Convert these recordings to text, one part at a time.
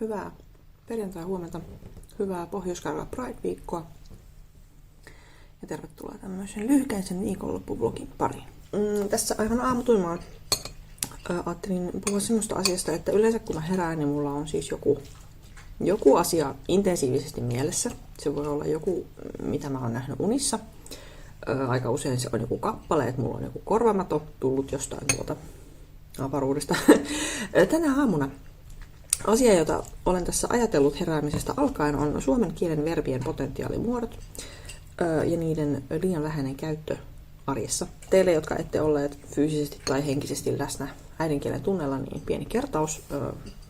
Hyvää perjantai-huomenta, hyvää Pohjois-Karjalan Pride-viikkoa ja tervetuloa tämmöisen lyhykäisen viikonloppuvlogin pariin. Tässä aivan aamutuimaan ajattelin puhua semmoista asiasta, että yleensä kun mä herään, niin mulla on siis joku asia intensiivisesti mielessä. Se voi olla joku, mitä mä oon nähnyt unissa. Aika usein se on joku kappale, että mulla on joku korvamato tullut jostain tuolta avaruudesta. Tänä aamuna asia, jota olen tässä ajatellut heräämisestä alkaen, on suomen kielen verbien potentiaalimuodot ja niiden liian vähäinen käyttö arjessa. Teille, jotka ette olleet fyysisesti tai henkisesti läsnä äidinkielen tunnella, niin pieni kertaus.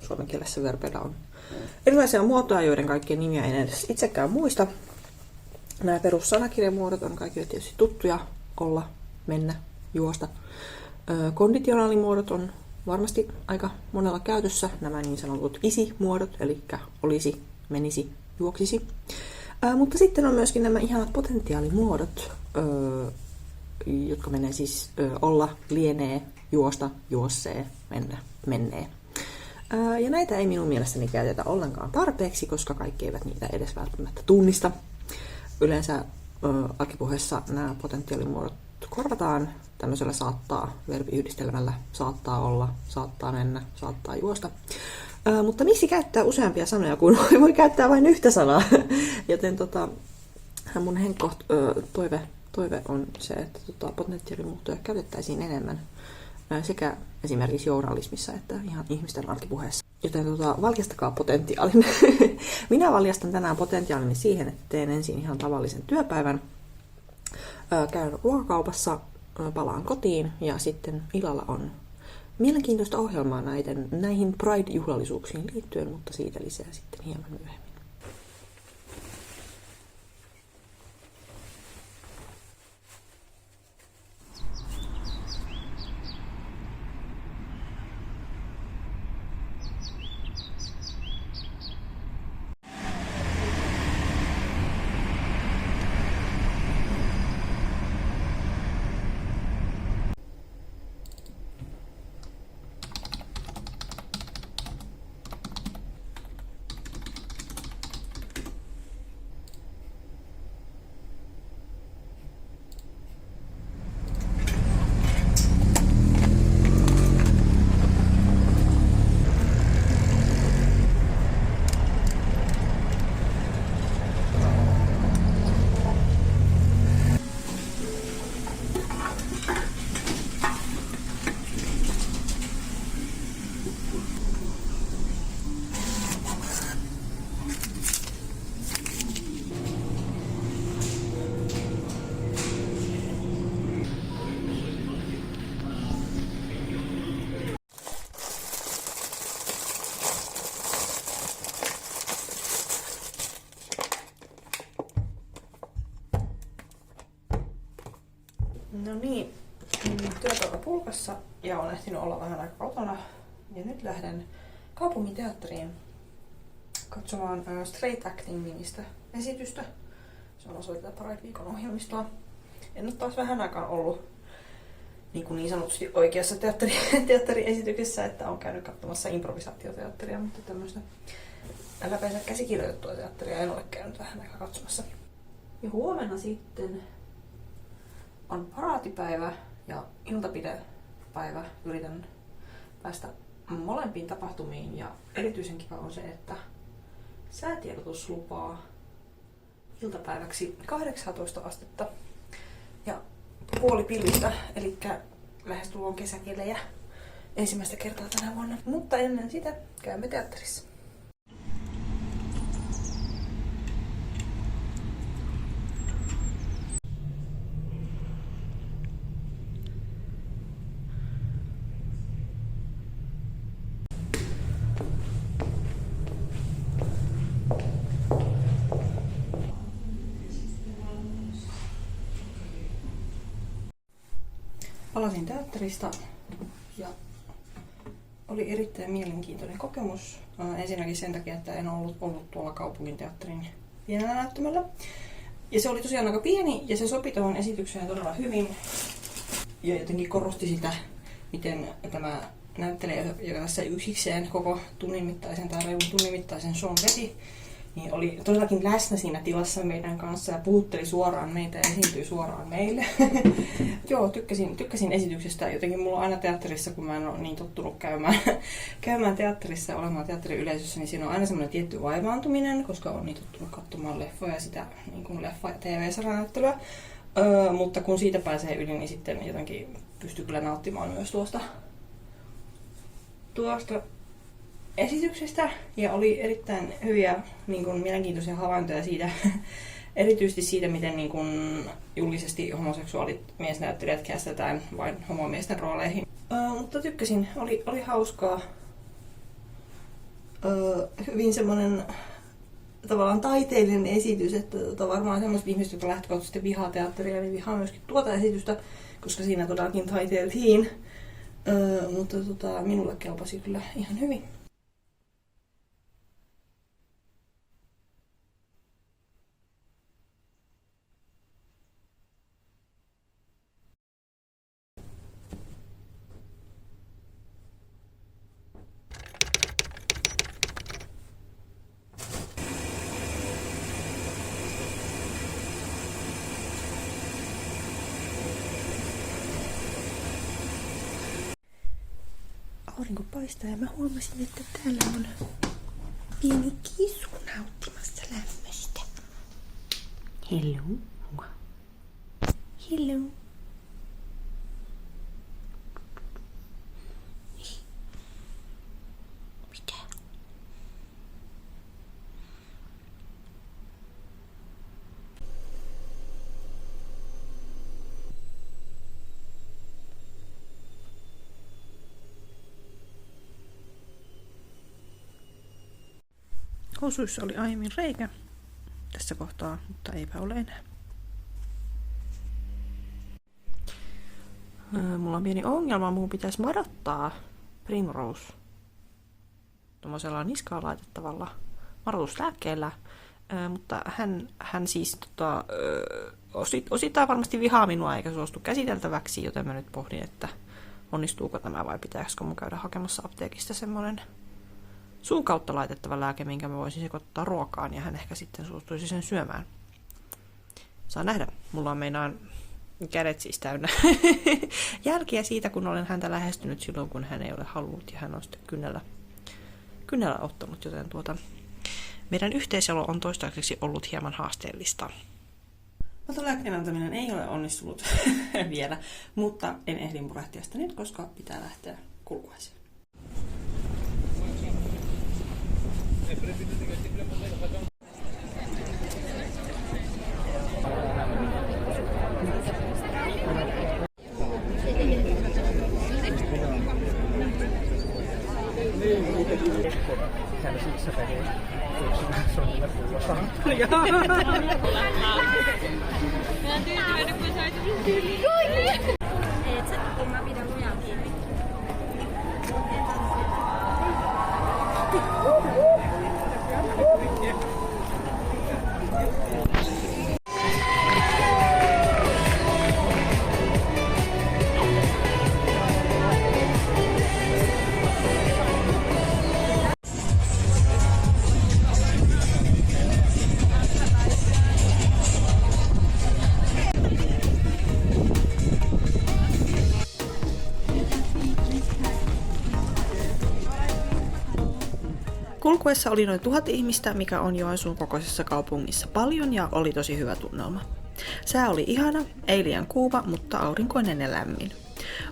Suomen kielessä verbeillä on erilaisia muotoja, joiden kaikkien nimiä en edes itsekään muista. Nämä perussanakirjamuodot on kaikille tietysti tuttuja: olla, mennä, juosta. Konditionaalimuodot on varmasti aika monella käytössä, nämä niin sanotut isi-muodot, eli olisi, menisi, juoksisi. Mutta sitten on myöskin nämä ihanat potentiaalimuodot, jotka menee siis olla, lienee, juosta, juossee, mennä, mennee. Ja näitä ei minun mielestäni käytetä ollenkaan tarpeeksi, koska kaikki eivät niitä edes välttämättä tunnista. Yleensä arkipuheessa nämä potentiaalimuodot korvataan tämmöisellä saattaa verbiyhdistelmällä: saattaa olla, saattaa mennä, saattaa juosta. Mutta miksi käyttää useampia sanoja, kun voi käyttää vain yhtä sanaa? Joten mun henkko toive on se, että potentiaalimuotoja käytettäisiin enemmän sekä esimerkiksi journalismissa että ihan ihmisten arkipuheessa. Joten valjastakaa potentiaalin. Minä valjastan tänään potentiaalini siihen, että teen ensin ihan tavallisen työpäivän. Käyn ruokakaupassa, palaan kotiin ja sitten illalla on mielenkiintoista ohjelmaa näihin Pride-juhlallisuuksiin liittyen, mutta siitä lisää sitten hieman myöhemmin. No niin, työpäivä pulkassa ja olen ehtinyt olla vähän aikaa kotona. Ja nyt lähden kaupungin teatteriin katsomaan Straight Acting-nimistä esitystä. Se on osa tätä Pride-viikon ohjelmistoa. En ole taas vähän aikaan ollut niin sanotusti oikeassa teatteriesityksessä, että olen käynyt katsomassa improvisaatioteatteria, mutta tämmöistä läpeensä käsikirjoitettua teatteria en ole käynyt vähän aikaa katsomassa. Ja huomenna sitten on paraatipäivä ja iltapidepäivä. Yritän päästä molempiin tapahtumiin ja erityisen kiva on se, että säätiedotus lupaa iltapäiväksi 18 astetta ja puoli pilvistä, eli lähestulkoon kesäkelejä ensimmäistä kertaa tänä vuonna. Mutta ennen sitä käymme teatterissa. Palasin teatterista ja oli erittäin mielenkiintoinen kokemus. Ensinnäkin sen takia, että en ollut tuolla kaupungin teatterin pienellä näyttämällä. Ja se oli tosiaan aika pieni ja se sopi tuohon esitykseen todella hyvin. Ja jotenkin korosti sitä, miten tämä näyttelijä, joka tässä yksikseen koko tunnin mittaisen tai reilun tunnin mittaisen shown veti, niin oli todellakin läsnä siinä tilassa meidän kanssa ja puhutteli suoraan meitä ja esiintyi suoraan meille. Joo, tykkäsin esityksestä. Jotenkin mulla on aina teatterissa, kun mä en ole niin tottunut käymään teatterissa ja olemaan teatteriyleisössä, niin siinä on aina semmoinen tietty vaivaantuminen, koska on niin tottunut katsomaan leffoja ja sitä niin kuin leffa- ja TV-sarjanäyttelyä. Mutta kun siitä pääsee yli, niin sitten jotenkin pystyy kyllä nauttimaan myös tuosta esityksestä. Ja oli erittäin hyviä, niin kuin, mielenkiintoisia havaintoja siitä, erityisesti siitä, miten niin kuin, julkisesti homoseksuaalit miesnäyttelijät kästetään vain homomiesten rooleihin. Mutta tykkäsin, oli hauskaa. Hyvin semmoinen tavallaan taiteellinen esitys, että varmaan sellaiset ihmiset, jotka lähtökohtaisesti vihaa teatteria, niin vihaa myöskin tuota esitystä, koska siinä todellakin taiteiltiin. Mutta minulle kelpasi kyllä ihan hyvin. Aurinko paistaa ja mä huomasin, että täällä on pieni kissu nauttimassa lämmöstä. Hello. Hello. Mitä? Housuissa oli aiemmin reikä tässä kohtaa, mutta eipä ole enää. Mulla on pieni ongelma, mun pitäisi madottaa Primrose tuommoisella niskaan laitettavalla madotuslääkkeellä, mutta hän siis osittain varmasti vihaa minua eikä suostu käsiteltäväksi, joten mä nyt pohdin, että onnistuuko tämä vai pitäisikö mun käydä hakemassa apteekista semmoinen suun kautta laitettava lääke, minkä mä voisin sekoittaa ruokaan, ja hän ehkä sitten suostuisi sen syömään. Saa nähdä. Mulla on meinaan kädet siis täynnä jälkiä siitä, kun olen häntä lähestynyt silloin, kun hän ei ole halunnut, ja hän on sitten kynnellä ottanut, joten meidän yhteiselo on toistaiseksi ollut hieman haasteellista. Lääkkeen antaminen ei ole onnistunut vielä, mutta en ehdi murehtia sitä nyt, koska pitää lähteä kulkueeseen. Kulkuessa oli noin 1000 ihmistä, mikä on Joensuun kokoisessa kaupungissa paljon ja oli tosi hyvä tunnelma. Sää oli ihana, ei liian kuuma, mutta aurinkoinen ja lämmin.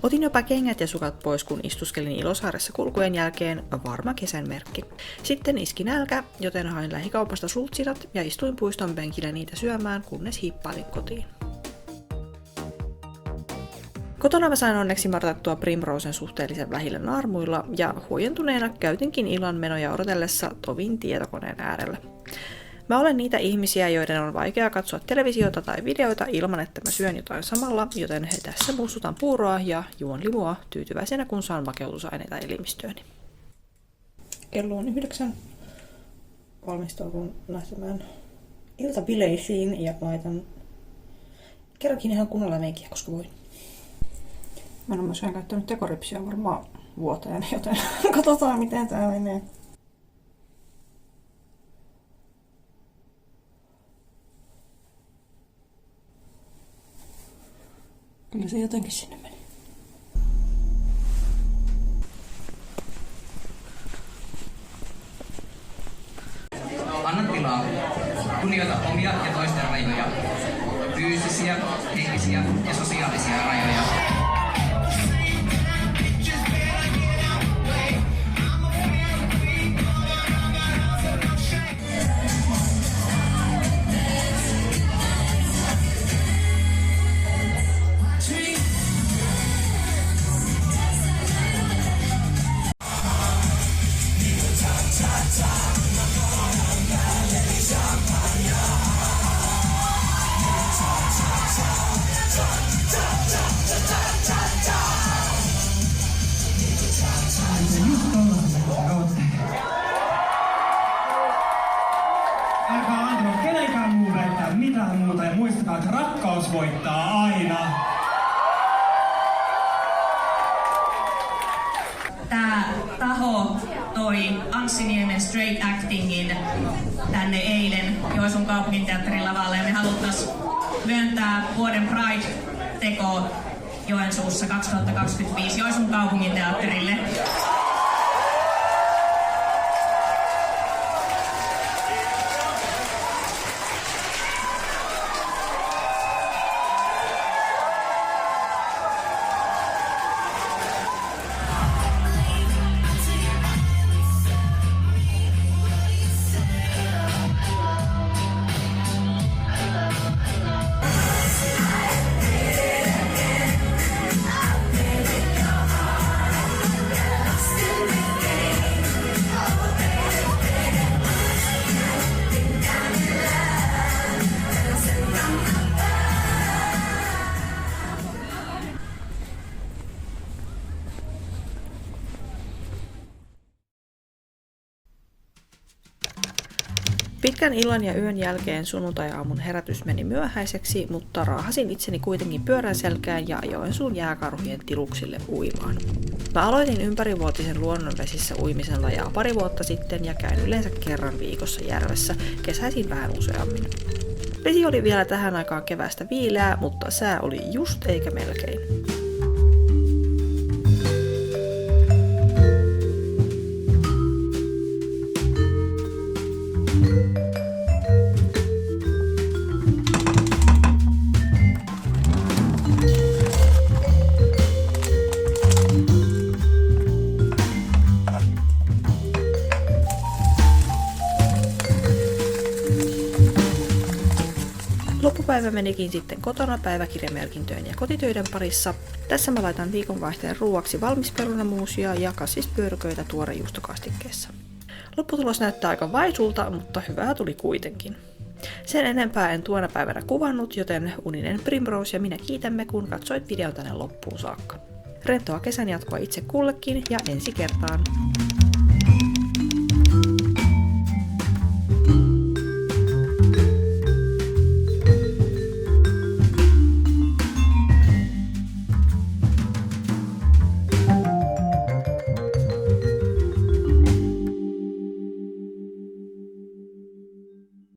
Otin jopa kengät ja sukat pois, kun istuskelin Ilosaaressa kulkujen jälkeen, varma kesän merkki. Sitten iski nälkä, joten hain lähikaupasta sultsirat ja istuin puiston penkillä niitä syömään, kunnes hiippailin kotiin. Kotona mä sain onneksi martattua Primrosen suhteellisen vähillä naarmuilla ja huojentuneena käytinkin illan menoja odotellessa tovin tietokoneen äärellä. Mä olen niitä ihmisiä, joiden on vaikea katsoa televisiota tai videoita ilman, että mä syön jotain samalla, joten tässä mussutan puuroa ja juon limua tyytyväisenä, kun saan makeutusaineita elimistööni. Kello on 9. Valmistaudun lähtemään iltabileisiin ja laitan kerrankin ihan kunnolla meikiä, koska voin. Mä en ole myöskään käyttänyt tekoripsiä varmaan vuoteen, joten katsotaan miten tää menee. Kyllä se jotenkin sinne meni. Anna tilaa. Kunnioita omia ja toisten rajoja. Fyysisiä, henkisiä ja sosiaalisia rajoja. Älkää antako kenenkään muu väittää mitään muuta ja muistakaa, että rakkaus voittaa aina. Tää taho toi Anssi Niemen Straight Actingin tänne eilen Joensuun kaupunginteatterin lavalle ja me haluttais myöntää vuoden Pride-teko Joensuussa 2025 Joensuun kaupunginteatterille. Pitkän illan ja yön jälkeen sunnuntai-aamun herätys meni myöhäiseksi, mutta raahasin itseni kuitenkin pyörän selkään ja Joensuun jääkarhujen tiluksille uimaan. Mä aloitin ympärivuotisen luonnonvesissä uimisen lajaa pari vuotta sitten ja käyn yleensä kerran viikossa järvessä, kesäisin vähän useammin. Vesi oli vielä tähän aikaan keväästä viileää, mutta sää oli just eikä melkein. Loppupäivä menikin sitten kotona päiväkirjamerkintöjen ja kotitöiden parissa. Tässä mä laitan viikonvaihteen ruuaksi valmisperunamuusia ja kasvispyörköitä tuorejuustokastikkeessa. Lopputulos näyttää aika vaisulta, mutta hyvää tuli kuitenkin. Sen enempää en tuona päivänä kuvannut, joten uninen Primrose ja minä kiitämme, kun katsoit videon tänne loppuun saakka. Rentoa kesän jatkoa itse kullekin ja ensi kertaan!